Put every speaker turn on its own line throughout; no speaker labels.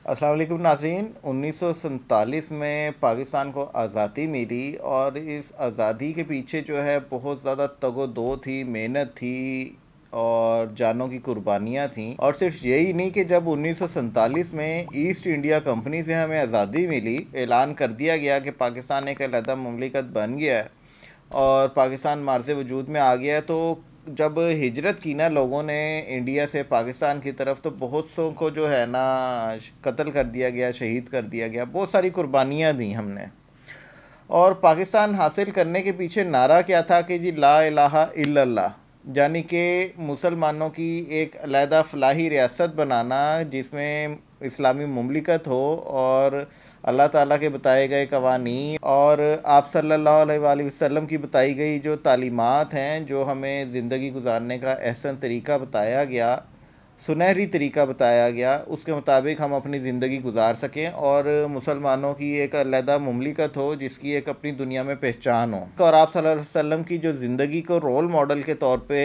अस्सलाम वालेकुम नाज़रीन। 1947 में पाकिस्तान को आज़ादी मिली और इस आज़ादी के पीछे जो है बहुत ज़्यादा तगो-दो थी, मेहनत थी और जानों की कुर्बानियाँ थीं। और सिर्फ यही नहीं कि जब 1947 में ईस्ट इंडिया कंपनी से हमें आज़ादी मिली, ऐलान कर दिया गया कि पाकिस्तान एक अलहदा मुमलिकत बन गया है और पाकिस्तान मार्ज़ वजूद में आ गया है, तो जब हिजरत की ना लोगों ने इंडिया से पाकिस्तान की तरफ, तो बहुत सौ को जो है ना कत्ल कर दिया गया, शहीद कर दिया गया, बहुत सारी कुर्बानियाँ दी हमने। और पाकिस्तान हासिल करने के पीछे नारा क्या था कि जी ला इलाहा इल्लल्लाह, यानी कि मुसलमानों की एक अलहदा फलाही रियासत बनाना जिसमें इस्लामी मुमलिकत हो और अल्लाह ताला के बताए गए कवानीन और आप सल्लल्लाहु अलैहि वसल्लम की बताई गई जो तालीमात हैं, जो हमें ज़िंदगी गुजारने का एहसन तरीका बताया गया, सुनहरी तरीका बताया गया, उसके मुताबिक हम अपनी ज़िंदगी गुजार सकें और मुसलमानों की एक अलहदा मुमलिकत हो जिसकी एक अपनी दुनिया में पहचान हो। और आप सल्लल्लाहु अलैहि वसल्लम की जो ज़िंदगी को रोल मॉडल के तौर पे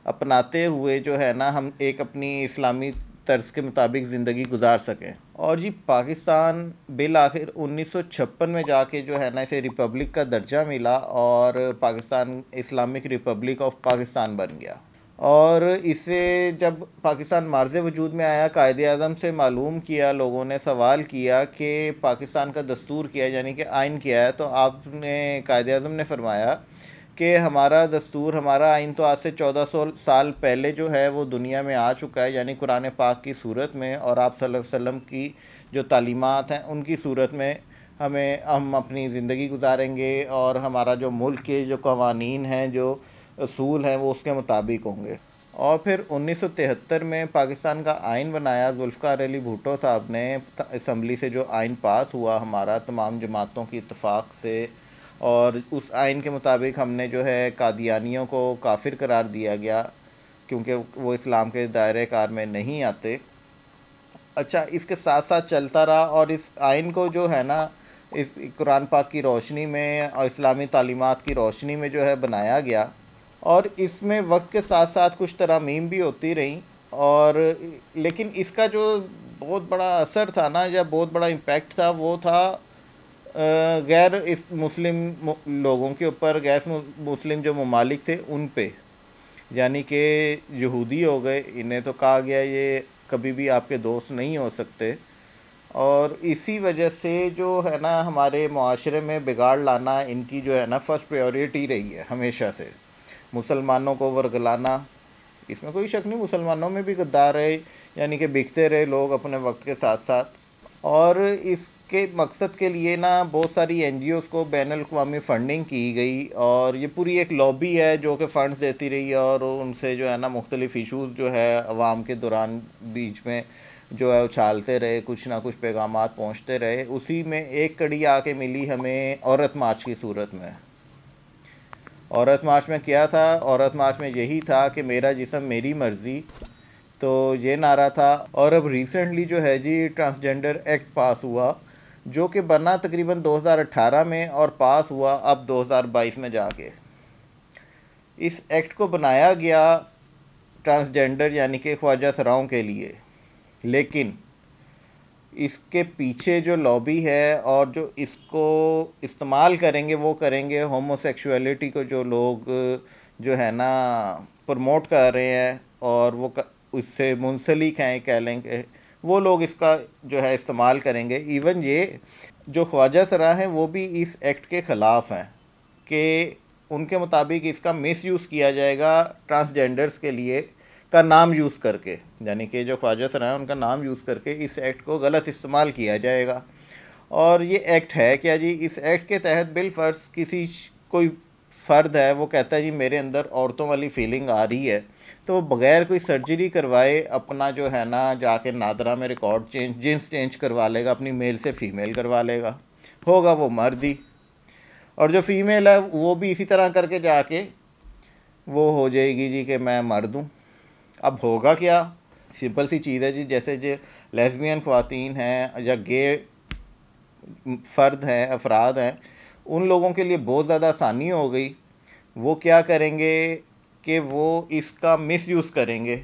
अपनाते हुए जो है ना हम एक अपनी इस्लामी तर्ज के मुताबिक ज़िंदगी गुजार सकें। और जी पाकिस्तान बिल आखिर 1956 में जाके जो है ना इसे रिपब्लिक का दर्जा मिला और Pakistan Islamic Republic of Pakistan बन गया। और इससे जब पाकिस्तान मार्ज़ वजूद में आया, कायदे आज़म से मालूम किया, लोगों ने सवाल किया कि पाकिस्तान का दस्तूर क्या है, यानी कि आइन क्या है, तो आपने कायदे आज़म ने फरमाया कि हमारा दस्तूर, हमारा आइन तो आज से 1400 साल पहले जो है वो दुनिया में आ चुका है, यानी कुरान पाक की सूरत में और आप सल्लल्लाहु अलैहि वसल्लम की जो तालीमात हैं उनकी सूरत में हम अपनी ज़िंदगी गुजारेंगे और हमारा जो मुल्क के जो कवानीन हैं, जो असूल हैं, वो उसके मुताबिक होंगे। और फिर 1973 में पाकिस्तान का आइन बनाया जुल्फ़िकार अली भुट्टो साहब ने, असम्बली से जो आइन पास हुआ हमारा तमाम जमातों की इत्तेफाक से, और उस आइन के मुताबिक हमने जो है कादियानियों को काफिर करार दिया गया क्योंकि वो इस्लाम के दायरे कार में नहीं आते। अच्छा, इसके साथ साथ चलता रहा और इस आइन को जो है ना इस कुरान पाक की रोशनी में और इस्लामी तालीमात की रोशनी में जो है बनाया गया। और इसमें वक्त के साथ साथ कुछ तरामीम भी होती रहीं और लेकिन इसका जो बहुत बड़ा असर था ना, या बहुत बड़ा इम्पैक्ट था, वो था गैर इस मुस्लिम लोगों के ऊपर, गैर मुस्लिम जो ममालिक थे उन पे, यानी कि यहूदी हो गए, इन्हें तो कहा गया ये कभी भी आपके दोस्त नहीं हो सकते। और इसी वजह से जो है ना हमारे माशरे में बिगाड़ लाना इनकी जो है ना फ़र्स्ट प्रायोरिटी रही है हमेशा से। मुसलमानों को वर्गलाना, इसमें कोई शक नहीं, मुसलमानों में भी गद्दार रहे, यानी कि बिकते रहे लोग अपने वक्त के साथ साथ। और इसके मकसद के लिए ना बहुत सारी एनजीओज़ को बैनुल-अक़वामी फ़ंडिंग की गई और ये पूरी एक लॉबी है जो कि फ़ंड्स देती रही है और उनसे जो है ना मुख्तलिफ़ इशूज़ जो है अवाम के दौरान बीच में जो है उछालते रहे, कुछ ना कुछ पैगामात पहुँचते रहे। उसी में एक कड़ी आके मिली हमें औरत मार्च की सूरत में। औरत मार्च में क्या था? औरत मार्च में यही था कि मेरा जिस्म मेरी मर्ज़ी, तो ये नारा था। और अब रिसेंटली जो है जी ट्रांसजेंडर एक्ट पास हुआ, जो कि बना तकरीबन 2018 में और पास हुआ अब 2022 में जाके। इस एक्ट को बनाया गया ट्रांसजेंडर यानी कि ख्वाजा सराओं के लिए, लेकिन इसके पीछे जो लॉबी है और जो इसको इस्तेमाल करेंगे वो करेंगे होमोसेक्सुअलिटी को, जो लोग जो है ना प्रमोट कर रहे हैं और वो उससे मुंसलिक हैं कह लेंगे, वो लोग इसका जो है इस्तेमाल करेंगे। इवन ये जो ख्वाजा सरा हैं वो भी इस एक्ट के ख़िलाफ़ हैं कि उनके मुताबिक इसका मिसयूज़ किया जाएगा ट्रांसजेंडर्स के लिए का नाम यूज़ करके, यानी कि जो ख्वाजा सरा हैं उनका नाम यूज़ करके इस एक्ट को गलत इस्तेमाल किया जाएगा। और ये एक्ट है क्या जी? इस एक्ट के तहत बिलफ़र्ज़ किसी कोई फ़र्द है, वो कहता है जी मेरे अंदर औरतों वाली फ़ीलिंग आ रही है, तो वो बग़ैर कोई सर्जरी करवाए अपना जो है ना जाके नादरा में रिकॉर्ड जिन्स चेंज करवा लेगा, अपनी मेल से फ़ीमेल करवा लेगा, होगा वो मर्द ही। और जो फ़ीमेल है वो भी इसी तरह करके जाके वो हो जाएगी जी कि मैं मर्द हूँ। अब होगा क्या? सिंपल सी चीज़ है जी, जैसे जो लेस्बियन ख़वातीन हैं या गे फ़र्द हैं, अफराद हैं, उन लोगों के लिए बहुत ज़्यादा आसानी हो गई। वो क्या करेंगे कि वो इसका मिसयूज़ करेंगे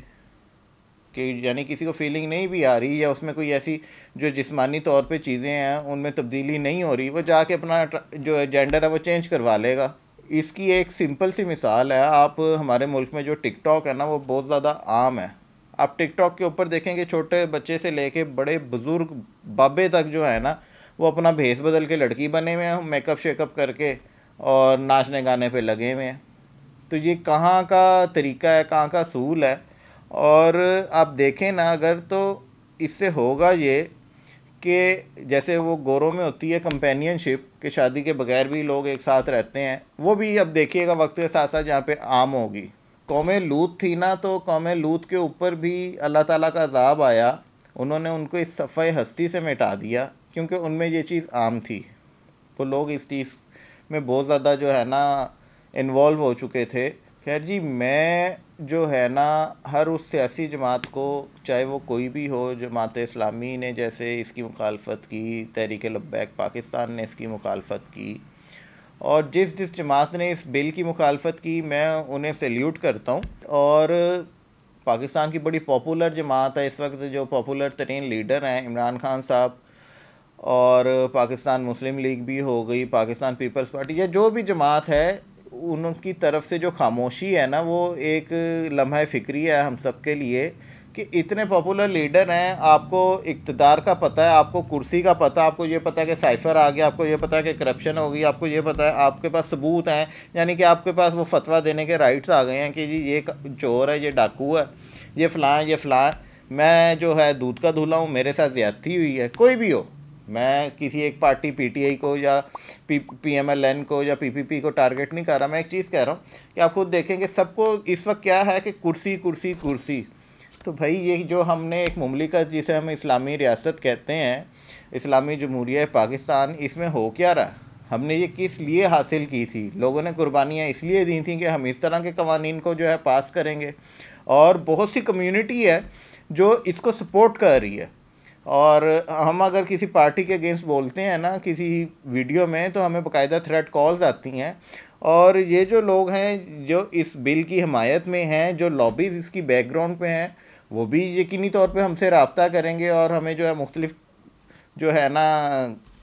कि यानी किसी को फीलिंग नहीं भी आ रही या उसमें कोई ऐसी जो जिस्मानी तौर पे चीज़ें हैं उनमें तब्दीली नहीं हो रही, वो जाके अपना जो है जेंडर है वो चेंज करवा लेगा। इसकी एक सिंपल सी मिसाल है, आप हमारे मुल्क में जो टिकटॉक है ना वो बहुत ज़्यादा आम है। आप टिकटॉक के ऊपर देखेंगे छोटे बच्चे से लेके बड़े बुज़ुर्ग बाबे तक जो है ना वो अपना भेस बदल के लड़की बने हुए हैं, मेकअप शेकअप करके और नाचने गाने पे लगे हुए हैं। तो ये कहाँ का तरीका है, कहाँ का असूल है? और आप देखें ना अगर, तो इससे होगा ये कि जैसे वो गोरों में होती है कंपेनियनशिप कि शादी के बगैर भी लोग एक साथ रहते हैं, वो भी अब देखिएगा वक्त के साथ साथ यहाँ पे आम होगी। कौम लूत थी ना, तो कौम लूत के ऊपर भी अल्लाह ताला का अज़ाब आया, उन्होंने उनको इस सफ़े हस्ती से मिटा दिया क्योंकि उनमें ये चीज़ आम थी। वो लोग इस चीज़ में बहुत ज़्यादा जो है ना इन्वॉल्व हो चुके थे। खैर जी, मैं जो है ना हर उस सियासी जमात को, चाहे वो कोई भी हो, जमात इस्लामी ने जैसे इसकी मुखालफत की, तहरीक लब्बैक पाकिस्तान ने इसकी मुखालफत की, और जिस जिस जमात ने इस बिल की मुखालफत की मैं उन्हें सैल्यूट करता हूँ। और पाकिस्तान की बड़ी पॉपुलर जमात है इस वक्त, जो पॉपुलर तरीन लीडर हैं इमरान खान साहब, और पाकिस्तान मुस्लिम लीग भी हो गई, पाकिस्तान पीपल्स पार्टी, या जो भी जमात है, उनकी तरफ से जो खामोशी है ना वो एक लम्हा फ़िक्री है हम सब के लिए कि इतने पॉपुलर लीडर हैं, आपको इक़्तिदार का पता है, आपको कुर्सी का पता, आपको ये पता है कि साइफ़र आ गया, आपको ये पता है कि करप्शन हो गई, आपको ये पता है, आपके पास सबूत हैं, यानी कि आपके पास वो फतवा देने के राइट्स आ गए हैं कि जी ये चोर है, ये डाकू है, ये फ़लाँ है, ये फ़लाँ है, मैं जो है दूध का धुला हूँ, मेरे साथ ज़्यादती हुई है। कोई भी हो, मैं किसी एक पार्टी पीटीआई को या पीएमएलएन को या पीपीपी को टारगेट नहीं कर रहा, मैं एक चीज़ कह रहा हूँ कि आप खुद देखेंगे सबको इस वक्त क्या है कि कुर्सी कुर्सी कुर्सी। तो भाई ये जो हमने एक मुमलिकत जिसे हम इस्लामी रियासत कहते हैं, इस्लामी जमहूरिया पाकिस्तान, इसमें हो क्या रहा? हमने ये किस लिए हासिल की थी? लोगों ने कुर्बानियाँ इसलिए दी थी कि हम इस तरह के कवानीन को जो है पास करेंगे, और बहुत सी कम्युनिटी है जो इसको सपोर्ट कर रही है। और हम अगर किसी पार्टी के अगेंस्ट बोलते हैं ना किसी वीडियो में, तो हमें बाकायदा थ्रेट कॉल्स आती हैं। और ये जो लोग हैं जो इस बिल की हमायत में हैं, जो लॉबीज़ इसकी बैकग्राउंड पे हैं, वो भी यकीनी तौर पे हमसे रब्ता करेंगे और हमें जो है मुख्तलिफ जो है ना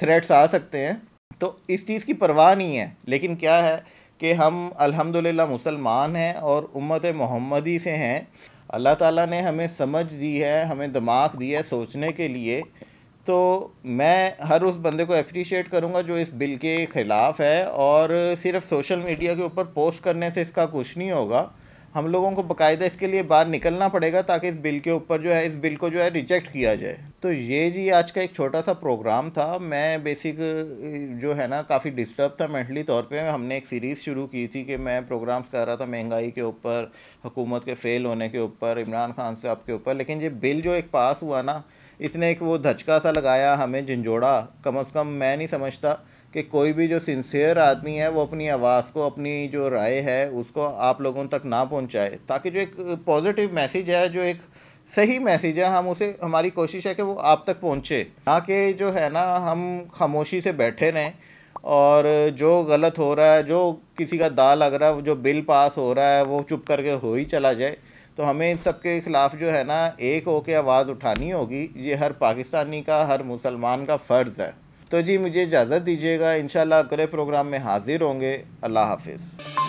थ्रेट्स आ सकते हैं। तो इस चीज़ की परवाह नहीं है, लेकिन क्या है कि हम अल्हम्दुलिल्लाह मुसलमान हैं और उम्मत मोहम्मदी से हैं। अल्लाह ताला ने हमें समझ दी है, हमें दिमाग दिया है सोचने के लिए। तो मैं हर उस बंदे को अप्रिशिएट करूँगा जो इस बिल के ख़िलाफ़ है, और सिर्फ सोशल मीडिया के ऊपर पोस्ट करने से इसका कुछ नहीं होगा। हम लोगों को बाकायदा इसके लिए बाहर निकलना पड़ेगा ताकि इस बिल के ऊपर जो है, इस बिल को जो है रिजेक्ट किया जाए। तो ये जी आज का एक छोटा सा प्रोग्राम था। मैं बेसिक जो है ना काफ़ी डिस्टर्ब था मेंटली तौर पे। हमने एक सीरीज़ शुरू की थी कि मैं प्रोग्राम्स कर रहा था महंगाई के ऊपर, हुकूमत के फ़ेल होने के ऊपर, इमरान खान साहब के ऊपर, लेकिन ये बिल जो एक पास हुआ ना, इसने एक वो धचका सा लगाया, हमें झंझोड़ा। कम से कम मैं नहीं समझता कि कोई भी जो सिंसियर आदमी है वो अपनी आवाज़ को, अपनी जो राय है उसको आप लोगों तक ना पहुंचाए, ताकि जो एक पॉजिटिव मैसेज है, जो एक सही मैसेज है, हम उसे, हमारी कोशिश है कि वो आप तक पहुंचे, ना कि जो है ना हम खामोशी से बैठे रहें और जो गलत हो रहा है, जो किसी का दाल लग रहा है, जो बिल पास हो रहा है वो चुप करके हो ही चला जाए। तो हमें इन सब के ख़िलाफ़ जो है ना एक होकर आवाज़ उठानी होगी। ये हर पाकिस्तानी का, हर मुसलमान का फ़र्ज़ है। तो जी मुझे इजाज़त दीजिएगा, इंशाल्लाह अगले प्रोग्राम में हाज़िर होंगे। अल्लाह हाफ़िज़।